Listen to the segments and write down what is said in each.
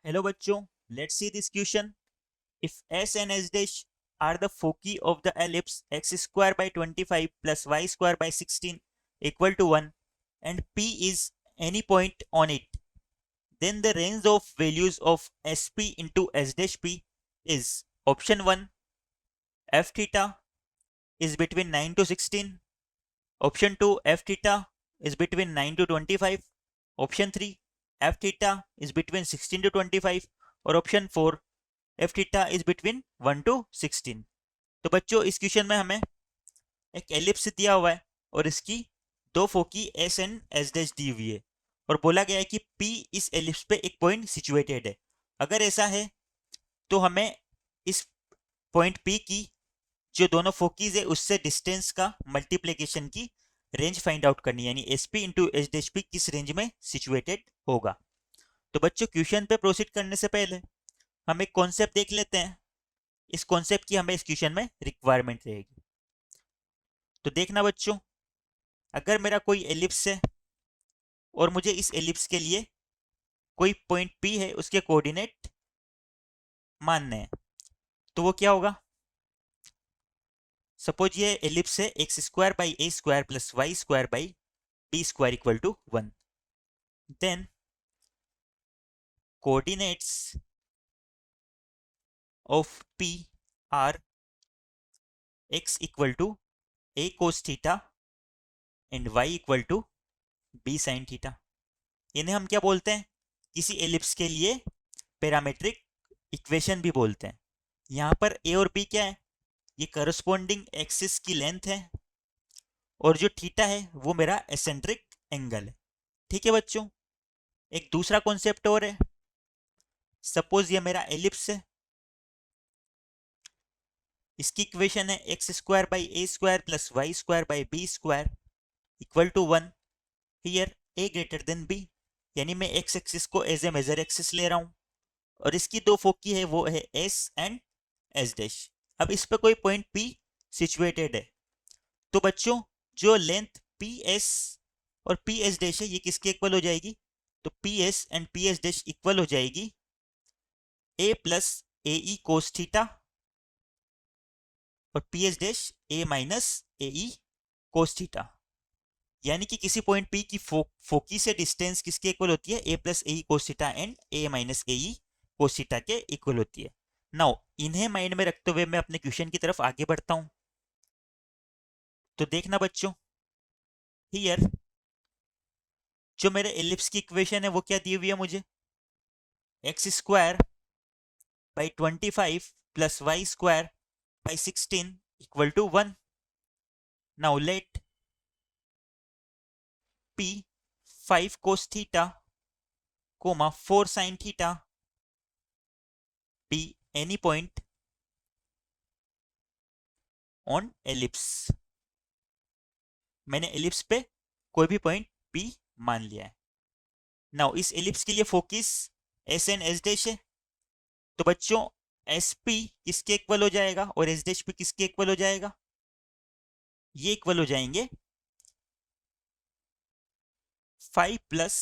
Hello bachcho, let's see this question. If S and S dash are the foci of the ellipse x square by 25 plus y square by 16 equal to 1 and P is any point on it, then the range of values of SP into S dash P is option 1 f theta is between 9 to 16, option 2 f theta is between 9 to 25, option 3 f theta is between 16 to 25 और option 4 F theta is between 1 to 16। तो बच्चों इस question में हमें एक ellipse दिया हुआ है और इसकी दो फोकी एस एंड एस डैश दी हुई है और बोला गया है कि पी इस एलिप्स पे एक पॉइंट सिचुएटेड है। अगर ऐसा है तो हमें इस पॉइंट पी की जो दोनों फोकीज है उससे डिस्टेंस का मल्टीप्लीकेशन की रेंज फाइंड आउट करनी है, यानी S P into S dash P किस रेंज में सिचुएटेड होगा। तो बच्चों क्वेश्चन पे प्रोसीड करने से पहले हम एक कॉन्सेप्ट देख लेते हैं। इस कॉन्सेप्ट की हमें इस क्वेश्चन में रिक्वायरमेंट रहेगी। तो देखना बच्चों, अगर मेरा कोई एलिप्स है और मुझे इस एलिप्स के लिए कोई पॉइंट पी है उसके कोऑर्डिनेट मानने हैं, तो वो क्या होगा। सपोज ये एलिप्स है X square by A square plus Y square by B square equal to 1। Then coordinates of P are x equal to a cos theta and y equal to b sin theta। इन्हें हम क्या बोलते हैं, किसी ellipse के लिए parametric equation भी बोलते हैं। यहाँ पर a और b क्या है, ये करस्पॉन्डिंग एक्सिस की लेंथ है और जो थीटा है वो मेरा एसेंट्रिक एंगल है। ठीक है बच्चों, एक दूसरा कॉन्सेप्ट और है। सपोज ये मेरा एलिप्स है, इसकी इक्वेशन है X square by A square plus Y square by B square equal to 1। Here A greater than B, यानी मैं एक्स एक्सिस को एज ए मेजर एक्सिस ले रहा हूं और इसकी दो फोकी है वो है एस एंड एस डैश। अब इस पे कोई पॉइंट पी सिचुएटेड है, तो बच्चों जो लेंथ पी एस और पी एस डैश है ये किसके इक्वल हो जाएगी, तो P S and P S dash equal हो जाएगी ए plus A E cos theta और P S dash A minus A E cos theta. यानी कि किसी पॉइंट पी की फोकी से डिस्टेंस किसके इक्वल होती है, A plus A E cos theta and A minus A E cos theta के इक्वल होती है। नाउ इन्हें माइंड में रखते हुए मैं अपने क्वेश्चन की तरफ आगे बढ़ता हूं। तो देखना बच्चों, हियर जो मेरे एलिप्स की इक्वेशन है वो क्या दी हुई है मुझे, X square by 25 plus Y square by 16 equal to 1। Now let P 5 cos theta, 4 sin theta be any point on ellipse। मैंने एलिप्स पे कोई भी पॉइंट P मान लिया है। नाउ इस एलिप्स के लिए focus S and S dash है, तो बच्चों एस पी किसके इक्वल हो जाएगा और एस डैश पी किसके इक्वल हो जाएगा, ये इक्वल हो जाएंगे 5 plus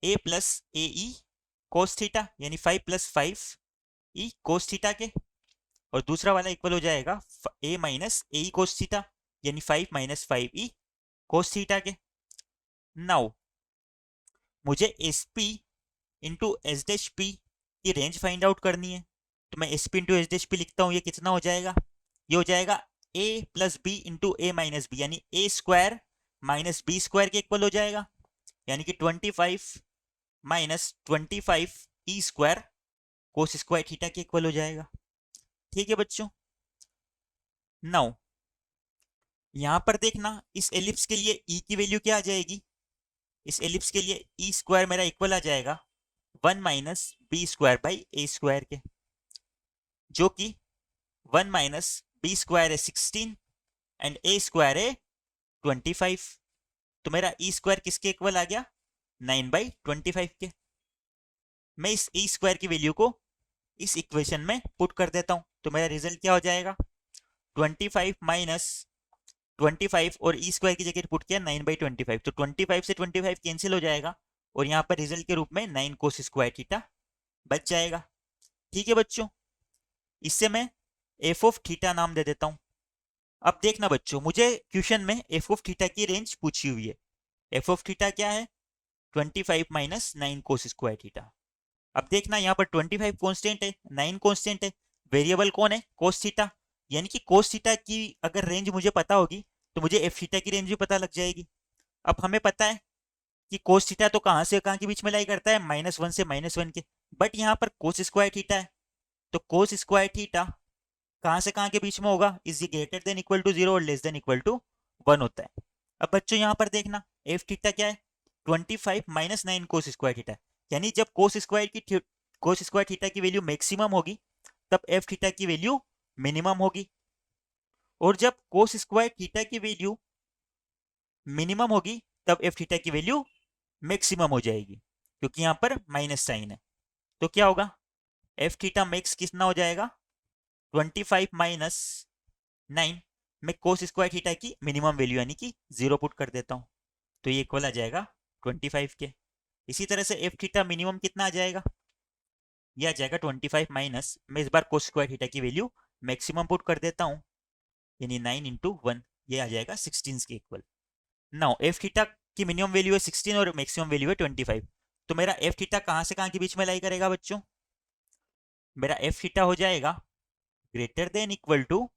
A plus A E cos theta, यानी 5 प्लस 5 ई कोस थीटा के, और दूसरा वाला इक्वल हो जाएगा ए minus A E cos theta, यानी 5 माइनस 5 ई कोस थीटा के। नाउ मुझे S P into S dash P की रेंज फाइंड आउट करनी है, तो मैं S P into S dash P लिखता हूँ। ये कितना हो जाएगा, ये हो जाएगा ए प्लस बी इंटू ए माइनस बी, यानी ए स्क्वायर माइनस बी स्क्वायर के इक्वल हो जाएगा, यानी कि 25 minus 25 E square cos square theta के इक्वल हो जाएगा। ठीक है बच्चों, नाउ यहां पर देखना इस एलिप्स के लिए ई की वैल्यू क्या आ जाएगी, इस एलिप्स के लिए ई स्क्वायर मेरा इक्वल आ जाएगा 1 minus B square by A square के, जो कि 1 माइनस बी स्क्वायर है 16 एंड ए स्क्वायर है 25। तो मेरा ई स्क्वायर किसके इक्वल आ गया, 9/25 के। मैं इस ई स्क्वायर की वैल्यू को इस इक्वेशन में पुट कर देता हूं, तो मेरा रिजल्ट क्या हो जाएगा, 25 माइनस 25 और ई स्क्वायर की जगह पुट किया 9/25, तो 25 से 25 कैंसिल हो जाएगा और यहाँ पर रिजल्ट के रूप में 9 कोस स्क्वायर थीटा बच जाएगा। ठीक है बच्चों, इससे मैं एफ ऑफ थीटा नाम दे देता हूँ। अब देखना बच्चों, मुझे क्वेश्चन में एफ ऑफ थीटा की रेंज पूछी हुई है। एफ ऑफ थीटा क्या है? 25 माइनस 9 कोस स्क्वायर थीटा। अब देखना यहाँ पर 25 कांस्टेंट है, 9 कांस्टेंट है, वेरिएबल कौन है? Cos theta. यानी कि कोस थीटा की अगर रेंज मुझे पता होगी तो मुझे एफ थीटा की रेंज भी पता लग जाएगी। अब हमें पता है कि कोस थीटा तो कहाँ से कहाँ के बीच में लाई करता है? -1 से -1 के। बट यहाँ पर कोस स्क्वायर थीटा है, तो कोस स्क्वायर थीटा कहाँ से कहाँ के बीच में होगा? Is greater than equal to 0 और लेस देन इक्वल टू 1 होता है। अब बच्चों यहाँ पर देखना एफ थीटा क्या है? 25 माइनस 9 कोस स्क्वायर थीटा। यानी जब कोस स्क्वायर थीटा की वैल्यू मैक्सिमम होगी तब एफ थीटा की वैल्यू मिनिमम होगी, और जब कोस स्क्वायर थीटा की वैल्यू मिनिमम होगी तब एफ थीटा की वैल्यू मैक्सिमम हो जाएगी, क्योंकि यहाँ पर माइनस साइन है। तो क्या होगा? एफ थीटा मैक्स कितना हो जाएगा? 25 माइनस 9 में कोस स्क्वायर थीटा की मिनिमम वैल्यू यानी कि 0 पुट कर देता हूँ, तो ये इक्वल आ जाएगा 25 के। इसी तरह से एफ थीटा मिनिमम कितना आ जाएगा? ये आ जाएगा 25 माइनस, मैं इस बार कोस स्क्वायर थीटा की वैल्यू मैक्सिमम पुट कर देता हूँ, यानी 9 इंटू 1, ये आ जाएगा 16 के इक्वल। नाउ एफ थीटा की मिनिमम वैल्यू है 16 और मैक्सिमम वैल्यू है 25, तो मेरा एफ थीटा कहाँ से कहाँ के बीच में लाई करेगा बच्चों? मेरा एफ थीटा हो जाएगा greater than equal to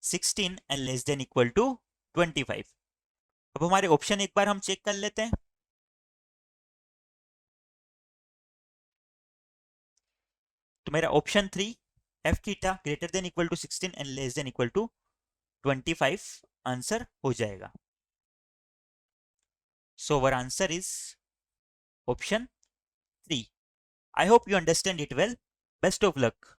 16 and less than equal to 25। अब हमारे ऑप्शन एक बार हम चेक कर लेते हैं। तो मेरा option 3 F theta greater than equal to 16 and less than equal to 25 answer हो जाएगा। So our answer is option 3। I hope you understand it well. Best of luck.